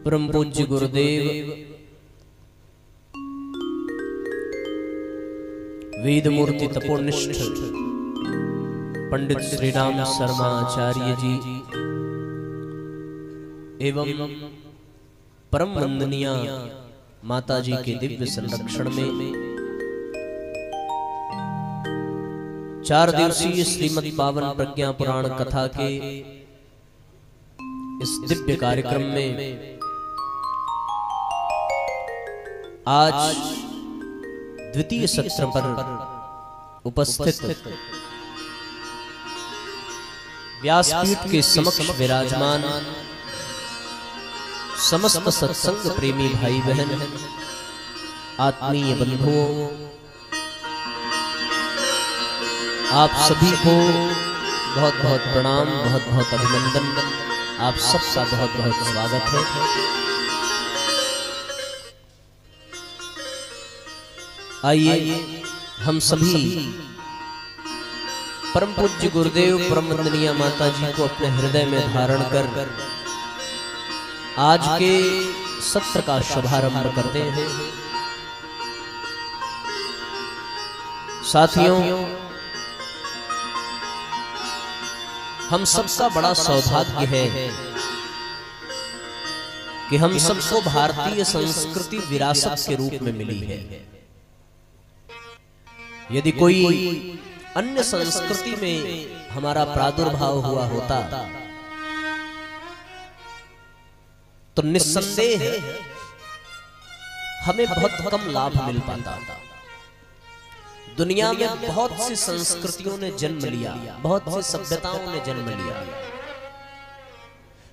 परम पूज्य गुरुदेव वेद मूर्ति तपोनिष्ठ पंडित श्री राम शर्मा आचार्य जी एवं परम वंदनीय माता जी के दिव्य संरक्षण में 4 दिवसीय श्रीमद् पावन प्रज्ञा पुराण कथा के इस दिव्य कार्यक्रम में आज द्वितीय सत्र पर उपस्थित व्यासपीठ के समक्ष विराजमान समस्त सत्संग प्रेमी भाई बहन आत्मीय बंधुओं, आप सभी को बहुत बहुत प्रणाम, बहुत बहुत अभिनंदन। आप सबका बहुत बहुत स्वागत है। आइए हम सभी परम पूज्य गुरुदेव परम वंदनीय माता जी को अपने हृदय में धारण कर आज के सत्र का शुभारंभ करते हैं। साथियों, हम सबका बड़ा सौभाग्य है कि हम सबको भारतीय संस्कृति विरासत के रूप में मिली है। यदि कोई अन्य संस्कृति में हमारा प्रादुर्भाव हुआ होता तो निस्संदेह हमें बहुत कम लाभ मिल पाता। दुनिया में बहुत सी संस्कृतियों ने जन्म लिया, बहुत सी सभ्यताओं ने जन्म लिया,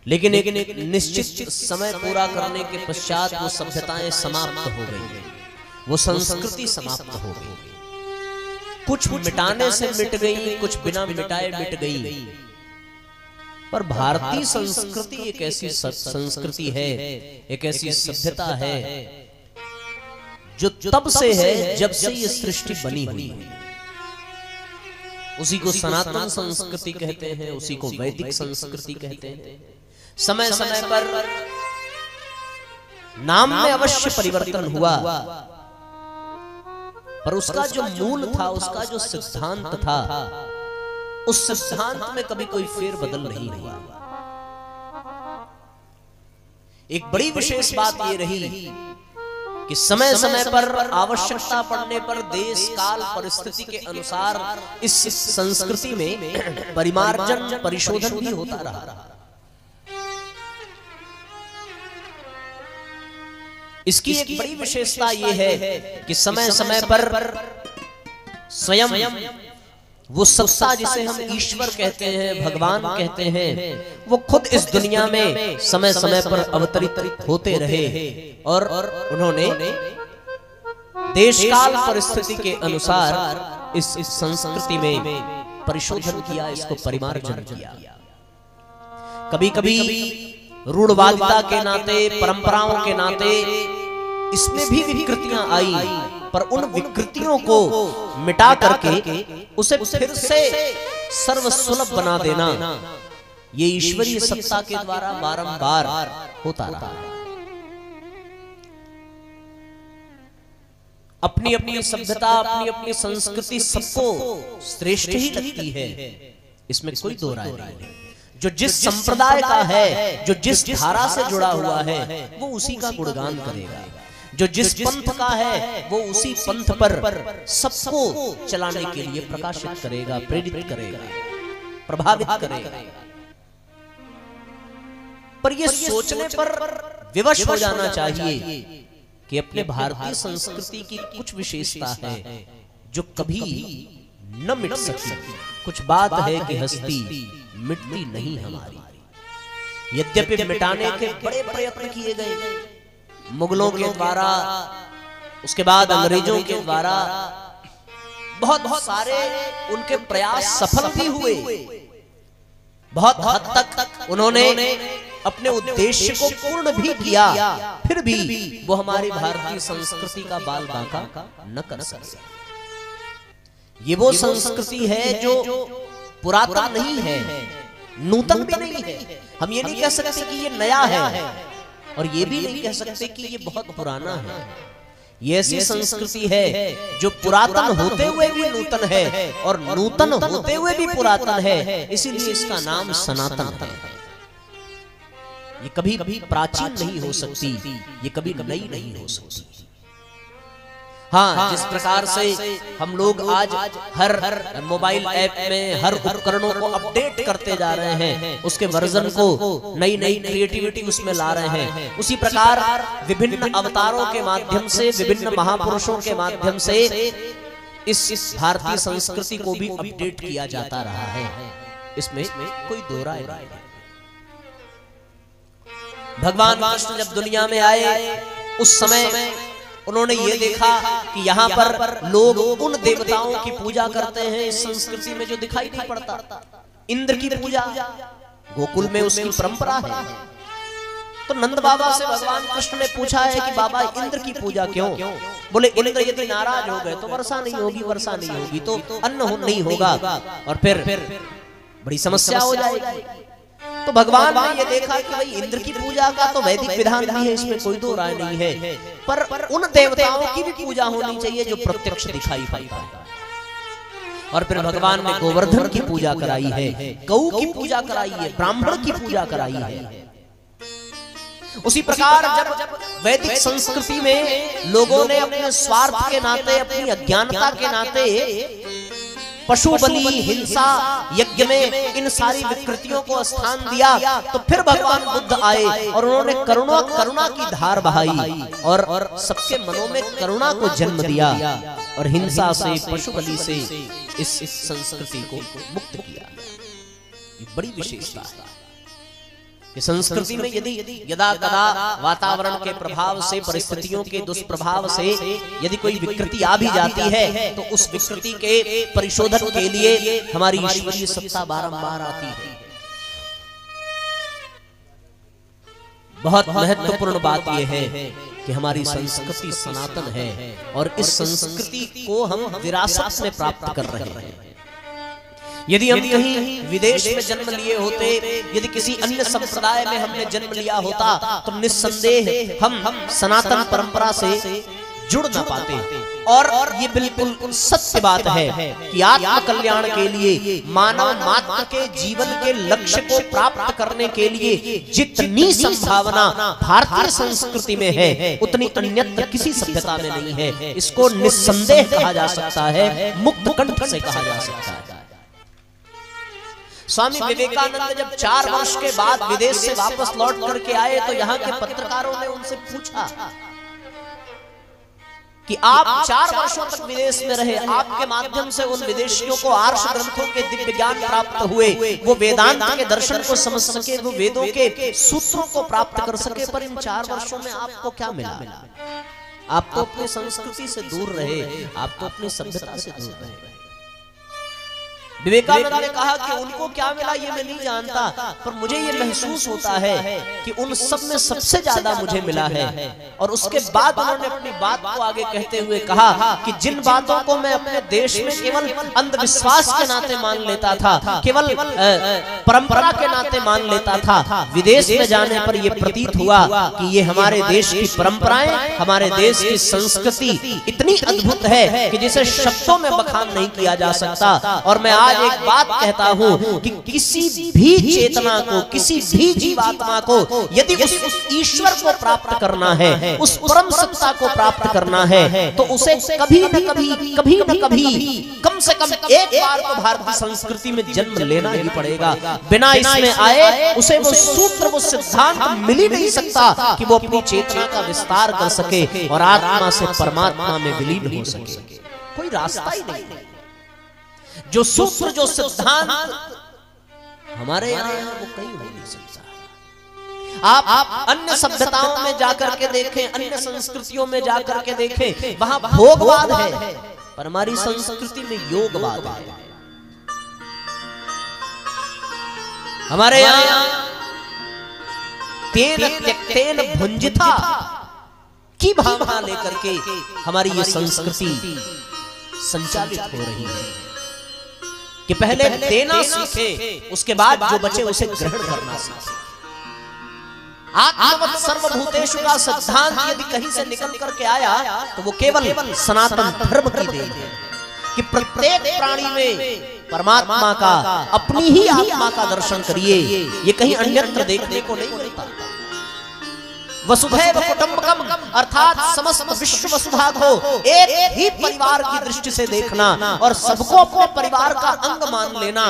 लेकिन एक निश्चित समय पूरा करने के पश्चात वो सभ्यताएं समाप्त हो गई, वो संस्कृति समाप्त हो गई। कुछ मिटाने से मिट गई, कुछ बिना मिटाए मिट गई। पर भारतीय संस्कृति एक ऐसी संस्कृति है, एक ऐसी सभ्यता है जो तब से है जब से ये सृष्टि बनी हुई है। उसी को सनातन संस्कृति कहते हैं, उसी को वैदिक संस्कृति कहते हैं। समय समय पर नाम में अवश्य परिवर्तन हुआ, पर उसका जो मूल था, उसका जो सिद्धांत था, उस सिद्धांत में कभी कोई फेरबदल नहीं हुआ। एक बड़ी विशेष बात ये रही कि समय समय पर आवश्यकता पड़ने पर देश काल परिस्थिति के अनुसार इस संस्कृति में परिमार्जन परिशोधन भी होता रहा। इसकी एक बड़ी विशेषता यह है कि समय समय पर स्वयं वो सत्ता जिसे हम ईश्वर कहते हैं, भगवान कहते हैं, वो खुद इस दुनिया में समय समय पर अवतरित होते रहे और उन्होंने देशकाल परिस्थिति के अनुसार इस संस्कृति में परिशोधन किया, इसको परिमार्जन किया। कभी कभी रूढ़वादिता के नाते, परंपराओं के नाते इसमें भी विकृतियां आई, पर उन विकृतियों को मिटा करके उसे फिर से सर्वसुलभ बना देना, ये ईश्वरीय सत्ता के द्वारा बारंबार होता रहा। अपनी अपनी सभ्यता, अपनी अपनी संस्कृति सबको श्रेष्ठ ही लगती है, इसमें कोई दो राय नहीं है। जो जिस संप्रदाय का है, जो जिस धारा से जुड़ा हुआ है, वो उसी का गुणगान करेगा। जो जिस पंथ का है, वो उसी पंथ पर सबको चलाने के लिए प्रकाशित करेगा, प्रेरित करेगा, प्रभावित करेगा। पर ये सोचने पर विवश हो जाना चाहिए कि अपने भारतीय संस्कृति की कुछ विशेषता है जो कभी न मिट सकी। कुछ बात है कि हस्ती मिटती नहीं हमारी। यद्यपि मिटाने के बड़े प्रयत्न किए गए, मुगलों के द्वारा, उसके बाद अंग्रेजों के द्वारा, बहुत सारे उनके प्रयास सफल भी हुए। बहुत हद तक उन्होंने अपने उद्देश्य को पूर्ण भी किया, फिर भी वो हमारी भारतीय संस्कृति का बाल बांका न कर सके। ये वो संस्कृति है जो पुरातन नहीं है, नूतन भी नहीं है। हम ये नहीं कह सकते कि ये नया है, और ये भी नहीं कह सकते कि ये बहुत पुराना है। ये ऐसी संस्कृति है जो पुरातन होते हुए भी नूतन है और नूतन होते हुए भी पुरातन है, इसीलिए इसका नाम सनातन है। ये कभी प्राचीन नहीं हो सकती, ये कभी नई नहीं हो सकती। हाँ, जिस प्रकार से हम लोग आज हर मोबाइल ऐप में हर उपकरणों को अपडेट करते जा रहे हैं, उसके वर्जन को नई नई क्रिएटिविटी उसमें ला रहे हैं, उसी प्रकार विभिन्न अवतारों के माध्यम से, विभिन्न महापुरुषों के माध्यम से इस भारतीय संस्कृति को भी अपडेट किया जाता रहा है। इसमें कोई दो राय नहीं। भगवान कृष्ण जब दुनिया में आए उस समय उन्होंने ये देखा कि यहाँ पर लोग उन देवताओं की पूजा करते हैं इस संस्कृति में जो दिखाई नहीं पड़ता। इंद्र की पूजा गोकुल में उसकी परंपरा है। तो नंद बाबा से भगवान कृष्ण ने पूछा है कि बाबा इंद्र की पूजा क्यों? बोले इंद्र यदि नाराज हो गए तो वर्षा नहीं होगी, वर्षा नहीं होगी तो अन्न नहीं होगा और फिर बड़ी समस्या हो जाएगी। तो भगवान ने ये देखा कि भाई इंद्र की पूजा का तो वैदिक विधान भी है, इसमें कोई दो राय नहीं है, पर उन देवताओं की भी पूजा होनी चाहिए जो प्रत्यक्ष दिखाई पड़ता है। और फिर भगवान ने गोवर्धन की पूजा कराई है, गौ की पूजा कराई है, ब्राह्मण की पूजा कराई है। उसी प्रकार जब वैदिक संस्कृति में लोगों ने अपने स्वार्थ के नाते, अपनी अज्ञानता के नाते पशु बलि, हिंसा, यज्ञ में इन सारी विकृतियों को स्थान दिया, तो फिर भगवान बुद्ध आए और उन्होंने करुणा की धार बहाई और सबके मनों में करुणा को जन्म दिया और हिंसा से, पशु बलि से इस संस्कृति को मुक्त किया। ये बड़ी विशेषता है कि संस्कृति में यदा कदा वातावरण के प्रभाव से, परिस्थितियों के दुष्प्रभाव से यदि कोई विकृति आ भी जाती है तो उस विकृति के परिशोधन के लिए हमारी ईश्वरीय सत्ता बारंबार आती है। बहुत महत्वपूर्ण बात यह है कि हमारी संस्कृति सनातन है और इस संस्कृति को हम विरासत में प्राप्त कर रहे हैं। यदि हम कहीं विदेश में जन्म लिए होते, यदि किसी अन्य संप्रदाय में हमने जन्म लिया होता तो निस्संदेह हम सनातन परंपरा से जुड़ न पाते। और ये बिल्कुल सत्य बात है कि आत्म कल्याण के लिए, मानव मात्र के जीवन के लक्ष्य को प्राप्त करने के लिए जितनी संभावना भारतीय संस्कृति में है उतनी अन्यत्र किसी सभ्यता में नहीं है। इसको निस्संदेह कहा जा सकता है, मुक्त कंठ से कहा जा सकता है। स्वामी विवेकानंद जब 4 वर्ष के बाद विदेश से वापस लौट करके आए तो यहाँ के पत्रकारों ने उनसे पूछा कि आप 4 वर्षों तक विदेश में रहे, आपके माध्यम से उन विदेशियों को आर्ष ग्रंथों के दिव्य ज्ञान प्राप्त हुए, वो वेदांत के दर्शन को समझ सके, वो वेदों के सूत्रों को प्राप्त कर सके, पर इन 4 वर्षों में आपको क्या मिला? आप तो अपनी संस्कृति से दूर रहे, आप तो अपनी सभ्यता से दूर रहे। विवेकानंद ने कहा कि उनको क्या मिला ये मैं नहीं जानता, पर मुझे ये महसूस होता है कि उन सब में सबसे ज्यादा मुझे मिला है। और उसके बाद उन्होंने अपनी बात को आगे कहते हुए कहा कि जिन बातों को मैं अपने देश में केवल अंधविश्वास के नाते मान लेता था, केवल परंपरा के नाते मान लेता था, विदेश में जाने पर यह प्रतीत हुआ कि ये हमारे देश की परंपराएं, हमारे देश की संस्कृति इतनी अद्भुत है कि जिसे शब्दों में बखान नहीं किया जा सकता। और मैं आज एक बात कहता हूं कि किसी भी चेतना को, किसी भी जीवात्मा को यदि उस ईश्वर को प्राप्त करना है, उस परम सत्ता को प्राप्त करना है, तो उसे कभी न कभी कम से कम एक बार तो भारतीय संस्कृति में जन्म लेना ही पड़ेगा। बिना इसमें आए उसे वो सूत्र, वो सिद्धांत मिल ही नहीं सकता कि वो अपनी चेतना का विस्तार कर सके और आत्मा से परमात्मा में विलीन हो सके। कोई रास्ता ही नहीं। जो सूत्र, जो सिद्धांत हमारे यहाँ वो कहीं हो नहीं सकता। आप अन्य सभ्यताओं में जाकर के देखें, अन्य संस्कृतियों में जाकर के देखें, वहां भोगवाद है, पर हमारी संस्कृति में योगवाद है। हमारे यहाँ तेन त्यक्तेन भुंजिता की भावना लेकर के हमारी ये संस्कृति संचालित हो रही है कि पहले देना सीखे, उसके बाद जो बचे उसे ग्रहण करना सीखे। आत्मवत् सर्वभूतेषु का सिद्धांत यदि कहीं से निकल करके आया तो वो केवल सनातन धर्म की देन है कि प्रत्येक प्राणी में परमात्मा का, अपनी ही आत्मा का दर्शन करिए। ये कहीं अन्यत्र देखने को नहीं मिलता। वसुधैव कुटुंबकम अर्थात समस्त विश्व वसुधा को एक ही परिवार की दृष्टि से देखना और सबको अपने परिवार का अंग मान लेना,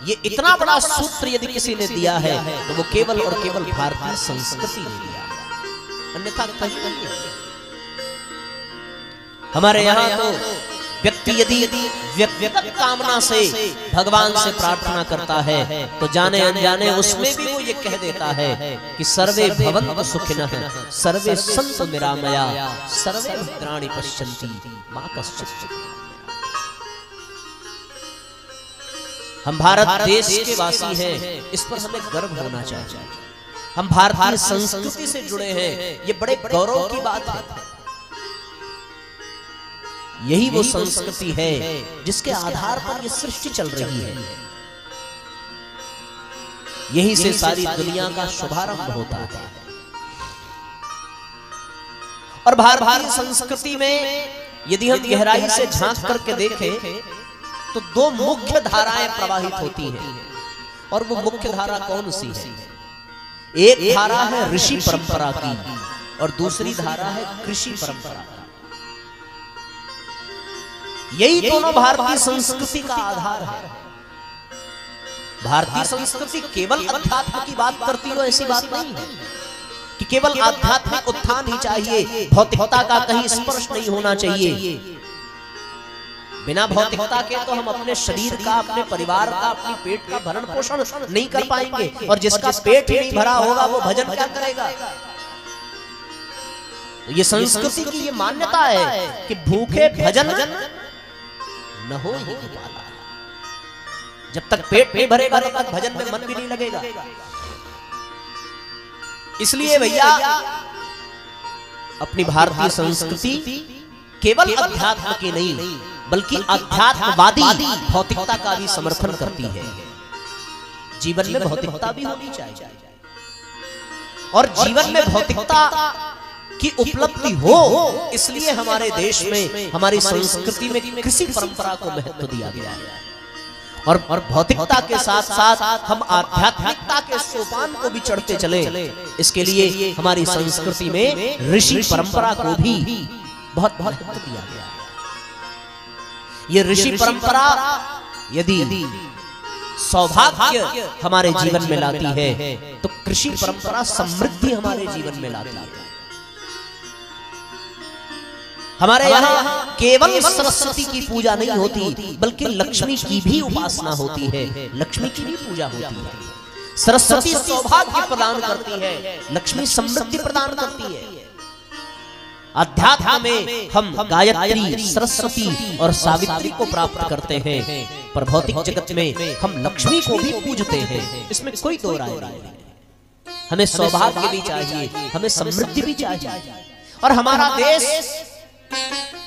ये इतना बड़ा सूत्र यदि किसी ने दिया है तो वो केवल और केवल भारतीय संस्कृति ने दिया, अन्यथा कहीं नहीं। हमारे यहाँ तो व्यक्ति यदि व्यक्तिगत कामना से भगवान से प्रार्थना करता है तो जाने अनजाने उसमें भी वो ये कह देता है कि सर्वे भवन्तु सुखिनः सर्वे सन्तु निरामया सर्वे भद्राणि पश्यन्ति मा कश्चित्। हम भारत देश के वासी हैं, इस पर हमें गर्व होना चाहिए। हम भारतीय संस्कृति से जुड़े हैं, ये बड़े गौरव की बात है। यही वो संस्कृति है जिसके आधार पर ये सृष्टि चल रही है। यही से सारी दुनिया का शुभारंभ होता है। और भारतीय संस्कृति में यदि हम गहराई से झांक करके देखें तो दो मुख्य धाराएं प्रवाहित होती हैं। और वो मुख्य धारा कौन सी है? एक धारा है ऋषि परंपरा की और दूसरी धारा है कृषि परंपरा। यही दोनों भारतीय संस्कृति का आधार है। भारतीय संस्कृति केवल अध्यात्म की बात करती हो, ऐसी बात नहीं है कि केवल आध्यात्मिक उत्थान ही चाहिए, भौतिकता का कहीं स्पर्श नहीं होना चाहिए। बिना भौतिकता के तो हम अपने शरीर का, अपने परिवार का, अपने पेट का भरण पोषण नहीं कर पाएंगे। और जिसका पेट ही नहीं भरा होगा वो भजन क्या करेगा? ये संस्कृति की ये मान्यता है कि भूखे भजन न हो ही पाला। जब तक पेट नहीं भरेगा तब तक भजन में मन भी नहीं लगेगा। इसलिए भैया अपनी भारतीय संस्कृति केवल अध्यात्म की नहीं बल्कि अध्यात्मवादी भौतिकता का भी समर्थन करती है। जीवन में भौतिकता भी होनी चाहिए और जीवन में भौतिकता की उपलब्धि हो, इसलिए हमारे देश में, हमारी संस्कृति में कृषि परंपरा को महत्व दिया गया है। और भौतिकता के साथ साथ हम आध्यात्मिकता के सोपान को भी चढ़ते चले, इसके लिए हमारी संस्कृति में ऋषि परंपरा को भी बहुत महत्व दिया गया है। ये ऋषि परंपरा यदि सौभाग्य हमारे जीवन में लाती है तो कृषि परंपरा समृद्धि हमारे जीवन में लाती है। हमारे यहाँ केवल सरस्वती की पूजा नहीं होती बल्कि लक्ष्मी की भी उपासना होती है, लक्ष्मी की भी पूजा होती है। सरस्वती सौभाग्य प्रदान करती है, लक्ष्मी समृद्धि प्रदान करती है। अध्यात्म में हम गायत्री, सरस्वती और सावित्री को प्राप्त करते हैं, पर भौतिक जगत में हम लक्ष्मी को भी पूजते हैं। इसमें कोई दो राय नहीं। हमें सौभाग्य भी चाहिए, हमें समृद्धि भी चाहिए। और हमारा देश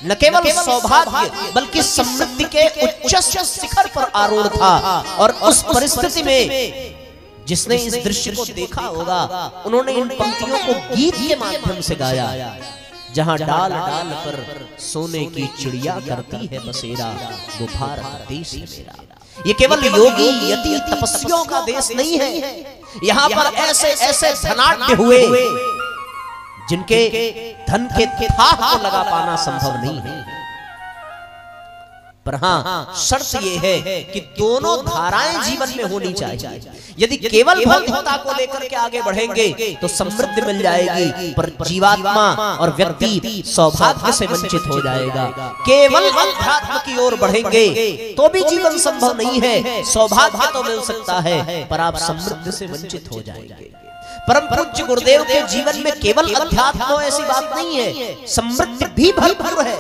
न केवल सौभाग्य बल्कि समृद्धि के उच्च शिखर पर आरूढ़ था। और उस परिस्थिति में जिसने इस दृश्य को देखा होगा उन्होंने इन पंक्तियों को गीत के माध्यम से गाया। जहां डाल डाल पर सोने की चिड़िया करती है बसेरा, वो भारत देश है मेरा। ये केवल योगी यति तपस्वियों का देश नहीं है। यहाँ पर ऐसे ऐसे धनाढ्य हुए जिनके धन के थाह को लगा पाना संभव नहीं है। पर हाँ, शर्त यह है कि दोनों धाराएं जीवन में होनी चाहिए। यदि केवल भौतिकता को लेकर के आगे बढ़ेंगे तो समृद्धि मिल जाएगी, पर जीवात्मा और व्यक्ति सौभाग्य से वंचित हो जाएगा। केवल अध्यात्म की ओर बढ़ेंगे तो भी जीवन संभव नहीं है। सौभाग्य तो मिल सकता है पर आप समृद्धि से वंचित हो जाएंगे। परम पूज्य गुरुदेव के जीवन में केवल अध्यात्म हो ऐसी बात नहीं है, समृद्धि भी भरपूर है।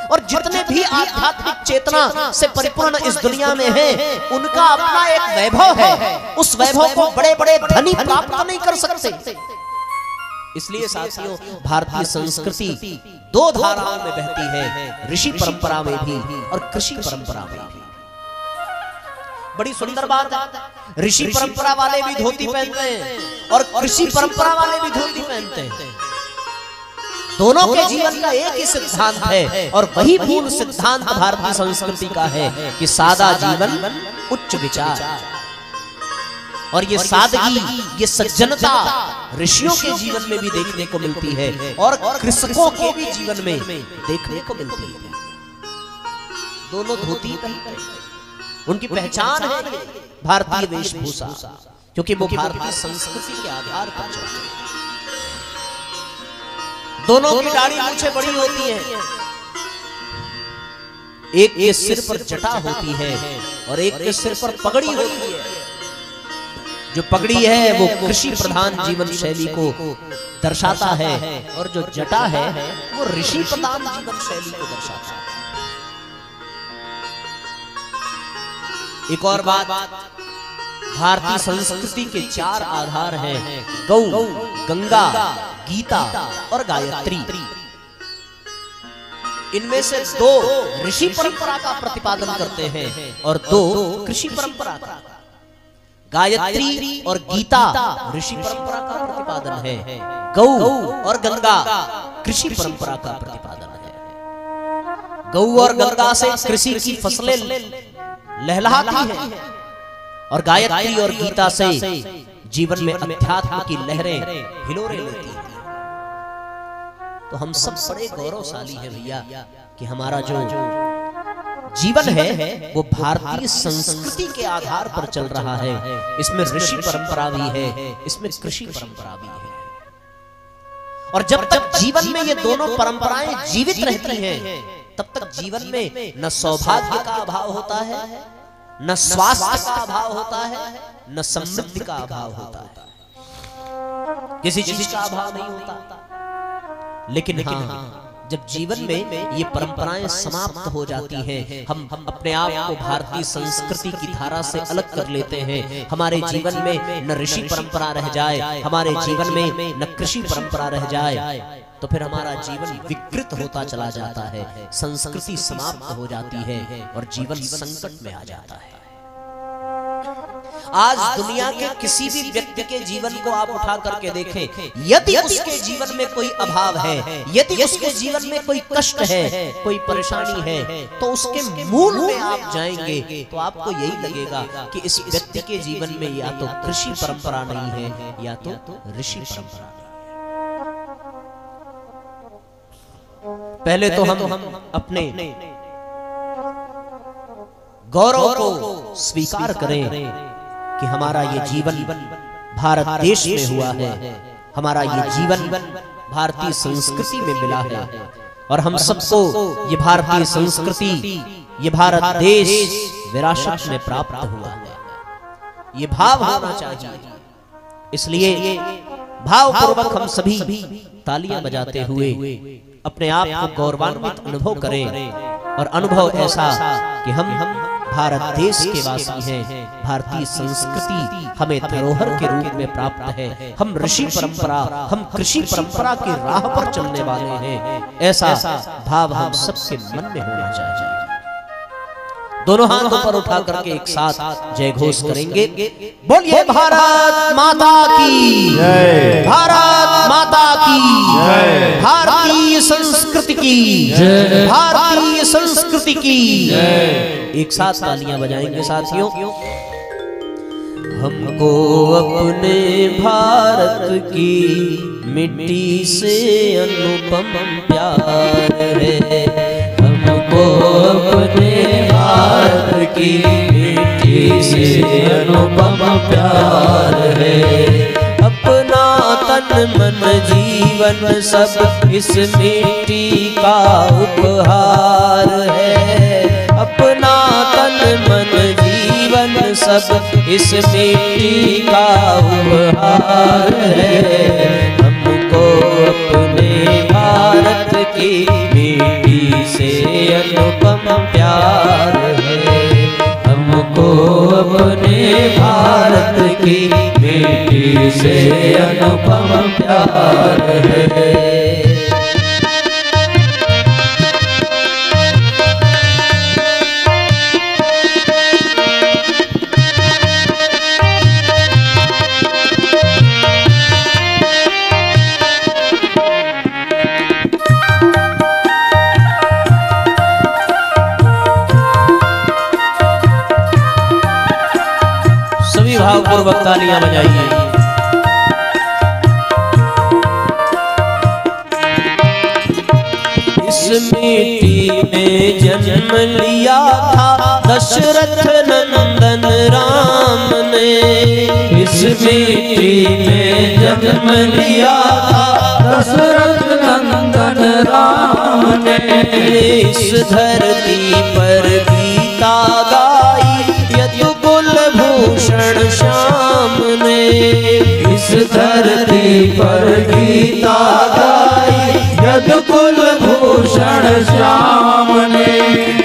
और जितने भी आध्यात्मिक चेतना से परिपूर्ण इस दुनिया में हैं, उनका अपना एक वैभव है। उस वैभव को बड़े बड़े धनी प्राप्त नहीं कर सकते। इसलिए साथियों, भारतीय संस्कृति दो धाराओं में बहती है, ऋषि परंपरा में भी और कृषि परंपरा में भी। बड़ी सुंदर बात है। ऋषि परंपरा वाले भी धोती पहनते हैं और कृषि परंपरा वाले भी धोती पहनते हैं। दोनों के जीवन का एक ही सिद्धांत है और वही मूल सिद्धांत भारतीय संस्कृति का है कि सादा जीवन उच्च विचार। और ये सादगी, ये सज्जनता ऋषियों के जीवन में भी देखने को मिलती है और कृषकों के भी जीवन में देखने को मिलती है। दोनों धोती पहनते हैं, उनकी पहचान है भारतीय वेशभूषा, क्योंकि वो भारतीय संस्कृति के आधार पर चलते हैं। दोनों की दाढ़ी मूंछें बड़ी होती हैं, एक के सिर पर जटा होती है और एक के सिर पर पगड़ी होती है। जो पगड़ी है वो कृषि प्रधान जीवन शैली को दर्शाता है और जो जटा है वो ऋषि प्रधान जीवन शैली को दर्शाता है। एक और बात, भारतीय संस्कृति के 4 आधार हैं, गौ, गंगा, गीता और गायत्री। इनमें से 2 ऋषि परंपरा का प्रतिपादन करते हैं और 2 कृषि परंपरा का। गायत्री और गीता ऋषि परंपरा का प्रतिपादन है, गौ और गंगा कृषि परंपरा का प्रतिपादन है। गौ और गंगा से कृषि की फसलें लहलहाती हैं और गायत्री और गीता से जीवन में अध्यात्म की लहरें हिलोरे लेती हैं। तो हम सब बड़े गौरवशाली हैं भैया कि हमारा जो जीवन है वो भारतीय संस्कृति के आधार पर चल रहा है। इसमें ऋषि परंपरा भी है, इसमें कृषि परंपरा भी है। और जब तक जीवन में ये दोनों परंपराएं जीवित रहती हैं तब तक जीवन में न सौभाग्य का अभाव होता है, न स्वास्थ्य का अभाव होता है, न समृद्धि का अभाव होता है, किसी चीज का अभाव नहीं होता। लेकिन हाँ, जब जीवन में ये परंपराएं समाप्त हो जाती हैं, हम अपने आप को भारतीय संस्कृति की धारा से अलग कर लेते हैं, हमारे जीवन में न ऋषि परंपरा रह जाए, हमारे जीवन में न कृषि परंपरा रह जाए, तो फिर हमारा जीवन विकृत होता चला जाता है, संस्कृति समाप्त हो जाती है और जीवन संकट में आ जाता है। आज दुनिया के किसी भी व्यक्ति के जीवन को आप उठा करके देखें, यदि उसके जीवन में कोई अभाव है, यदि उसके जीवन में कोई कष्ट है, कोई परेशानी है, तो उसके मूल में आप जाएंगे तो आपको यही लगेगा कि इस व्यक्ति के जीवन में या तो कृषि परंपरा नहीं है या तो ऋषि परंपरा। पहले तो हम अपने गौरव को स्वीकार करें कि हमारा ये जीवन भारत देश में हुआ है, हमारा ये जीवन भारतीय संस्कृति में मिला है और हम सबको ये भारतीय संस्कृति, ये भारत देश विरासत में प्राप्त हुआ है। ये भाव होना चाहिए। इसलिए भावपूर्वक हम सभी तालियां बजाते हुए अपने आप को गौरवान्वित अनुभव करें और अनुभव ऐसा कि हम भारत देश के वासी हैं, भारतीय संस्कृति हमें धरोहर के रूप में प्राप्त है, हम ऋषि परंपरा, हम कृषि परंपरा की राह पर चलने वाले हैं, ऐसा भाव हम सबके मन में होना चाहिए। दोनों हाथों पर उठा करके एक साथ जय घोष करेंगे, बोलिए भारत माता की जय, भारत माता की जय, भारतीय संस्कृति की जय, भारतीय संस्कृति की जय। एक साथ तालियां बजाएंगे साथियों। हमको अपने भारत की मिट्टी से अनुपम प्यार है, हमको अपने भारत की मिट्टी से अनुपम प्यार है। अपना तन मन जीवन सब इस मिट्टी का उपहार है, अपना तन मन जीवन सब इस मिट्टी का उपहार है। हमको अपने भारत की मिट्टी से अनुपम प्यार है, हमको अपने भारत की मिट्टी से अनुपम प्यार है। तालियां बजाइए। इस मिट्टी में जन्म लिया था दशरथ नंदन राम ने। इस मिट्टी में जन्म लिया था दशरथ नंदन राम ने। इस धरती पर गीता गाई यदुकुल भूषण श्याम ने। इस धरती पर गीता गाई यदुकुल भूषण श्याम ने।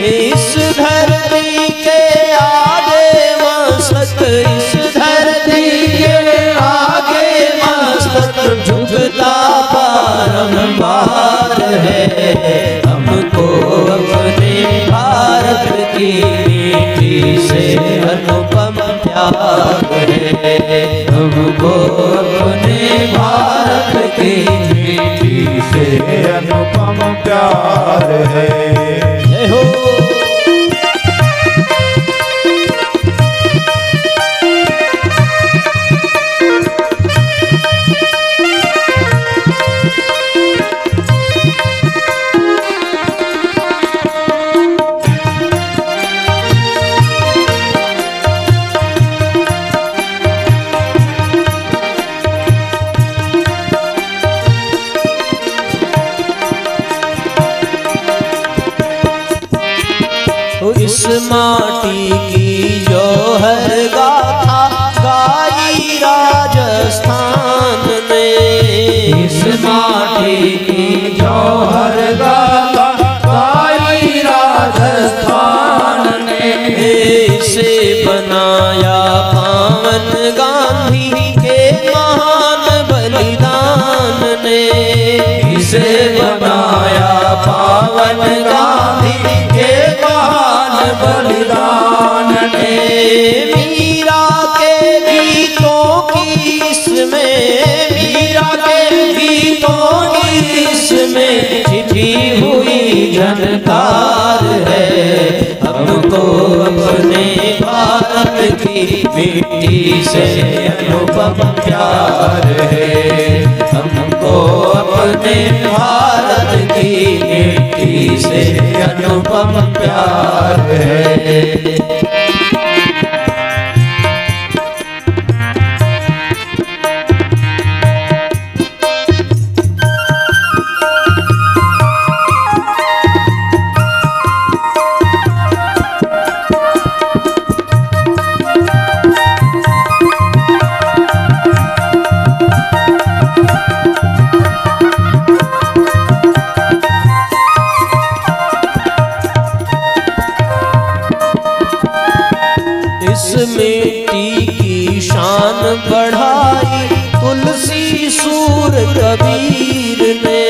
इस धरती के आगे मस्तक, इस धरती के आगे मस्तक झुकता बारंबार है। हमको अपने भारत की मिट्टी से अनुपम प्यार है। हमको अपने भारत की मिट्टी से अनुपम प्यार है। जय हो। इस माटी की जौहर गाथा गाई राजस्थान ने। इस माटी की जौहर गाथा गाई राजस्थान ने। इसे बनाया पावन गांधी के महान बलिदान ने। इसे बनाया पावन गांधी के बलिदान ने। मीरा के गीतों की इसमें, मीरा के गीतों की इसमें छिपी हुई झनकार है। हमको अपने भारत की मिट्टी से अनुपम प्यार है। हमको अपने भारत की मिट्टी से अनुपम प्यार है। इस मिट्टी की शान बढ़ाई तुलसी सूर कबीर ने।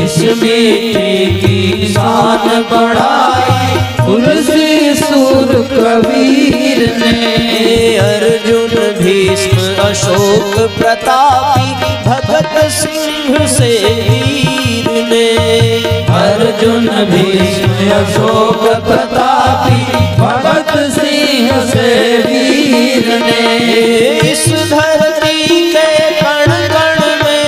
इस मिट्टी की शान बढ़ाई तुलसी सूर कबीर ने। अर्जुन भीष्म अशोक प्रतापी भगत सिंह से वीर ने। अर्जुन भीष्म अशोक प्रतापी भगत सिंह से वीर ने। इस धरती के कण कण में,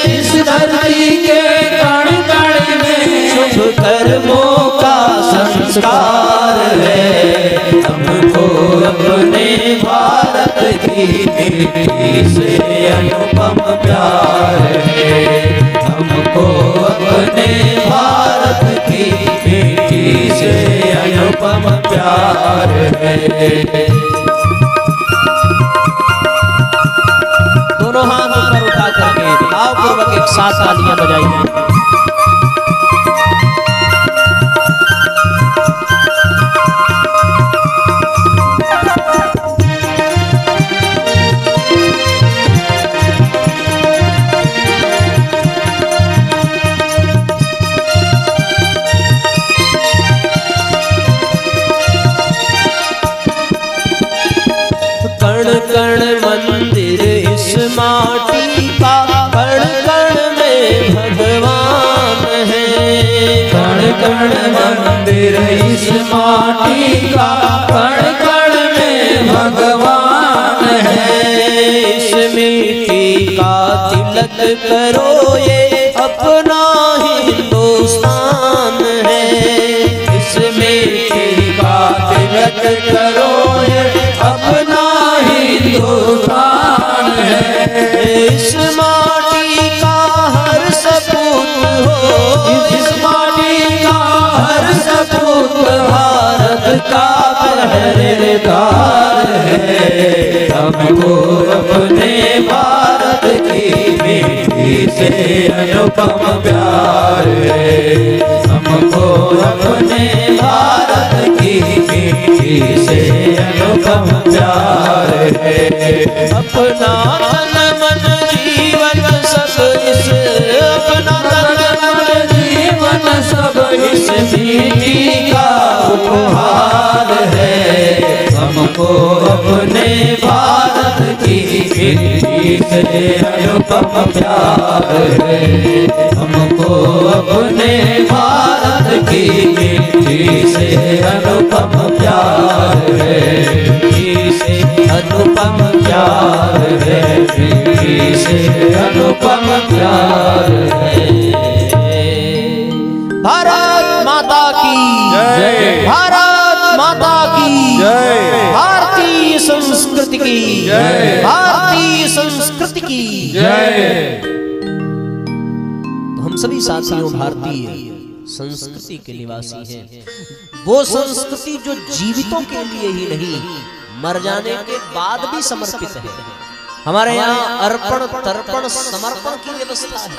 इस धरती के कण कण में शुभ कर्मों का संस्कार है। हमको अपने भारत की मिट्टी से अनुपम प्यार है। हमको अपने भारत की मिट्टी से अनुपम प्यार है। दोनों हाथ ऊपर उठा करके भावपूर्वक एक साथ तालियां बजाइए। कण कण मंदिर इस माटी का, कण कण में भगवान करो ये अपना हिंदुस्तान है। इसमें हिफाजत करो ये अपना हिंदुस्तान है। इस माटी का हर सपूत हो, इस माटी का हर सपूत भारत का पहरेदार है। हमको अपने भारत की मिट्टी से अनुपम प्यार है। हमको अपने भारत की मिट्टी से अनुपम प्यार है। अपना तन मन जीवन सब इस, अपना तन मन जीवन सब इस मिट्टी का उपहार है। हमको अपने भारत की मिट्टी से अनुपम प्यार है। हमको अपने भारत की मिट्टी से अनुपम प्यार है। मिट्टी से अनुपम प्यार है। मिट्टी से अनुपम प्यार है। भारत माता की जय। भारत माता की जय। भारतीय संस्कृति की जय। भारतीय संस्कृति की जय। तो हम सभी साथियों भारतीय संस्कृति के निवासी हैं। वो संस्कृति जो जीवितों के लिए ही नहीं, मर जाने के बाद भी समर्पित है। हमारे यहाँ अर्पण तर्पण समर्पण की व्यवस्था है।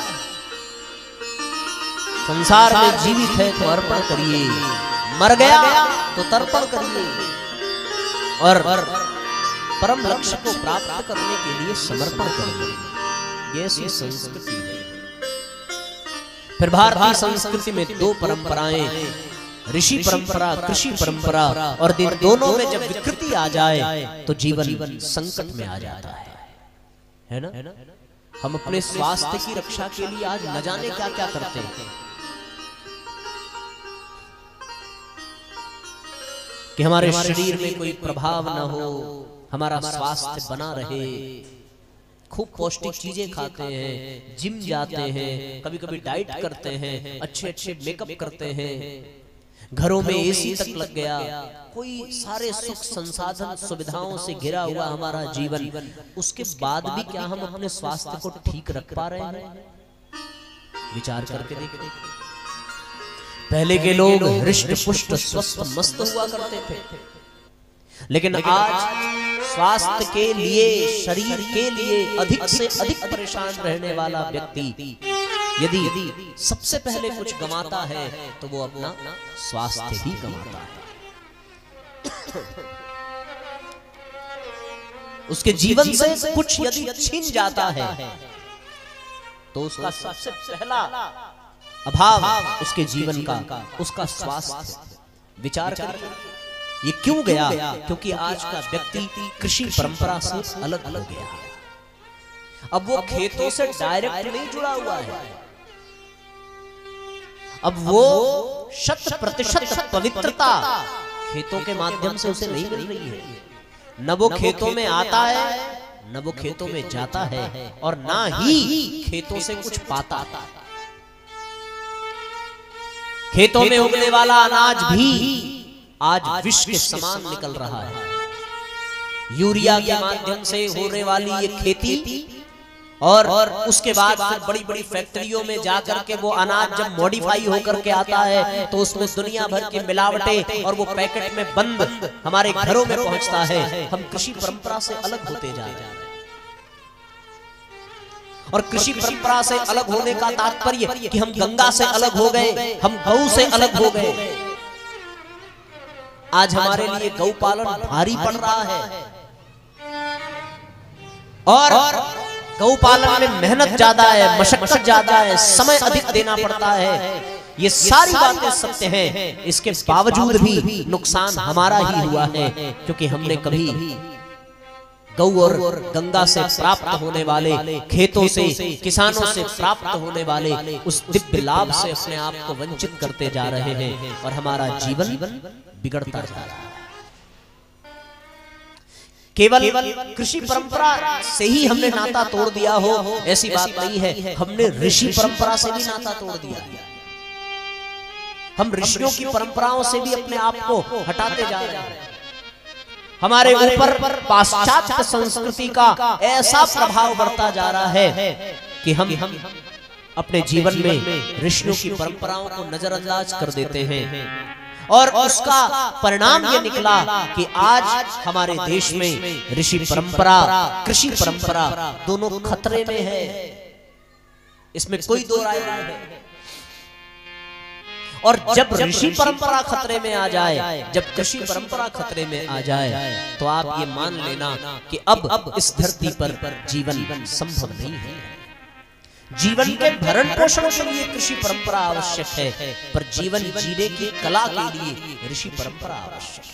संसार में जीवित है तो अर्पण करिए, मर गया तो तर्पण करिए, और परम लक्ष्य को प्राप्त करने के लिए समर्पण करिए। ये ऐसी संस्कृति है। फिर भारतीय संस्कृति में दो परंपराएं, ऋषि परंपरा, कृषि परंपरा, और दिन दोनों में जब विकृति आ जाए तो जीवन संकट में आ जाता है ना? हम अपने स्वास्थ्य की रक्षा के लिए आज न जाने क्या क्या करते हैं कि हमारे शरीर में कोई प्रभाव न हो, हमारा स्वास्थ्य बना रहे। खूब पौष्टिक चीजें खाते हैं, जिम जाते हैं, कभी कभी डाइट करते हैं, अच्छे अच्छे मेकअप करते हैं, घरों में एसी तक लग गया, कोई सारे सुख संसाधन सुविधाओं से घिरा हुआ हमारा जीवन। उसके बाद भी क्या हम अपने स्वास्थ्य को ठीक रख पा रहे हैं? विचार करके देखते। पहले के लोग हृष्ट पुष्ट स्वस्थ मस्त हुआ करते थे, लेकिन आज स्वास्थ्य के लिए, शरीर के लिए अधिक से अधिक परेशान रहने वाला व्यक्ति यदि सबसे पहले कुछ गंवाता है तो वो अपना स्वास्थ्य ही गंवाता है। उसके जीवन से कुछ यदि छीन जाता है तो उसका सबसे पहला अभाव उसके जीवन का उसका स्वास्थ्य। विचार करिए ये क्यों गया? क्योंकि आज का व्यक्ति कृषि परंपरा से अलग हो गया। अब वो खेतों से डायरेक्ट नहीं जुड़ा हुआ है, अब वो 100% पवित्रता खेतों के माध्यम से उसे नहीं मिल रही है। न वो खेतों में आता है, न वो खेतों में जाता है, और ना ही खेतों से कुछ पाता। खेतों में उगने वाला अनाज भी आज विष के समान निकल रहा है। यूरिया के माध्यम से होने वाली ये खेती, और उसके बाद फिर बड़ी बड़ी फैक्ट्रियों में जाकर के वो अनाज जब मॉडिफाई होकर के आता है तो उसमें दुनिया भर की मिलावटें, और वो पैकेट में बंद हमारे घरों में पहुंचता है। हम कृषि परंपरा से अलग होते जा रहे हैं, और कृषि परंपरा से अलग होने का तात्पर्य कि हम गंगा से अलग हो गए, हम गौ से अलग हो गए। आज हमारे लिए गौ पालन भारी पड़ रहा है, और गौ पालन में मेहनत ज्यादा है, मशक्कत ज्यादा है, समय अधिक देना पड़ता है। ये सारी बातें सत्य हैं, इसके बावजूद भी नुकसान हमारा ही हुआ है, क्योंकि हमने कभी गौ और गंगा से प्राप्त होने वाले, खेतों से, किसानों से प्राप्त होने वाले उस दिव्य लाभ से अपने आप को वंचित करते जा रहे हैं, और हमारा जीवन बिगड़ता जा रहा है। केवल कृषि परंपरा से ही हमने नाता तोड़ दिया हो ऐसी बात नहीं है, हमने ऋषि परंपरा से भी नाता तोड़ दिया। हम ऋषियों की परंपराओं से भी अपने आप को हटाते जा रहे हैं। हमारे ऊपर पाश्चात्य संस्कृति का ऐसा प्रभाव बढ़ता जा रहा है कि हम अपने जीवन में ऋषियों की परंपराओं को नजरअंदाज कर देते हैं, और उसका परिणाम ये निकला कि आज हमारे देश में ऋषि परंपरा, कृषि परंपरा दोनों खतरे में है। इसमें कोई दो राय नहीं है। और जब ऋषि परंपरा खतरे में आ जाए, जब कृषि परंपरा खतरे में आ जाए, तो आप ये मान लेना कि अब इस धरती पर जीवन संभव नहीं है। जीवन के भरण पोषण के लिए कृषि परंपरा आवश्यक है, पर जीवन जीने की कला के लिए ऋषि परंपरा आवश्यक है।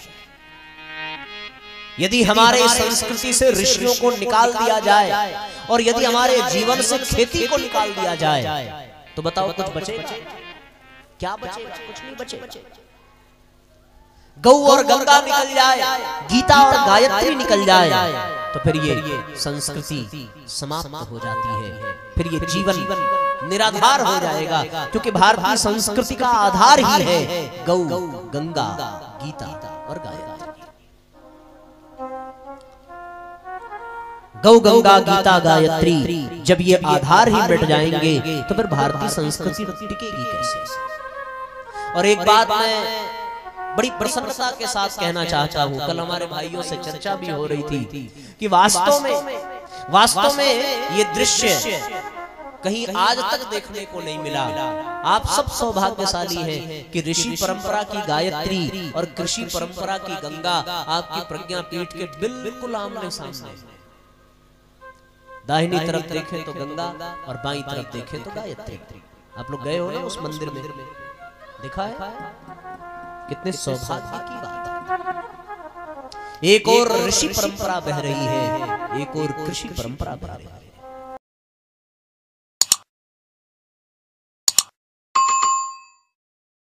यदि हमारे संस्कृति से ऋषियों को निकाल दिया जाए और यदि हमारे जीवन से खेती को निकाल दिया जाए, तो बताओ कुछ बचेगा? क्या बचेगा? कुछ नहीं बचेगा। गौ और गंगा निकल जाए, गीता और गायत्री निकल जाए, तो फिर ये संस्कृति समाप्त हो जाती है, फिर ये जीवन निराधार हो जाएगा। क्योंकि भारतीय संस्कृति का आधार ही है गौ, गंगा, गीता और गायत्री। गौ, गंगा, गीता, गायत्री जब ये आधार ही मिट जाएंगे तो फिर भारतीय संस्कृति टिकेगी कैसे? और एक बात मैं बड़ी प्रसन्नता के साथ कहना चाहता हूं, कल हमारे भाइयों से चर्चा भी हो रही थी कि वास्तव में ये दृश्य कहीं आज तक देखने को नहीं मिला। आप सब सौभाग्यशाली हैं कि ऋषि परंपरा की गायत्री और कृषि परंपरा की गंगा आपकी प्रज्ञा पीठ के बिल्कुल आमने सामने। दाहिनी तरफ देखें तो गंगा और बाईं तरफ देखें तो गायत्री। आप लोग गए हो ना उस मंदिर में, देखा है? कितने सौभाग्य की बात है। एक और ऋषि परंपरा बह रही है, एक और कृषि परंपरा बह रही है।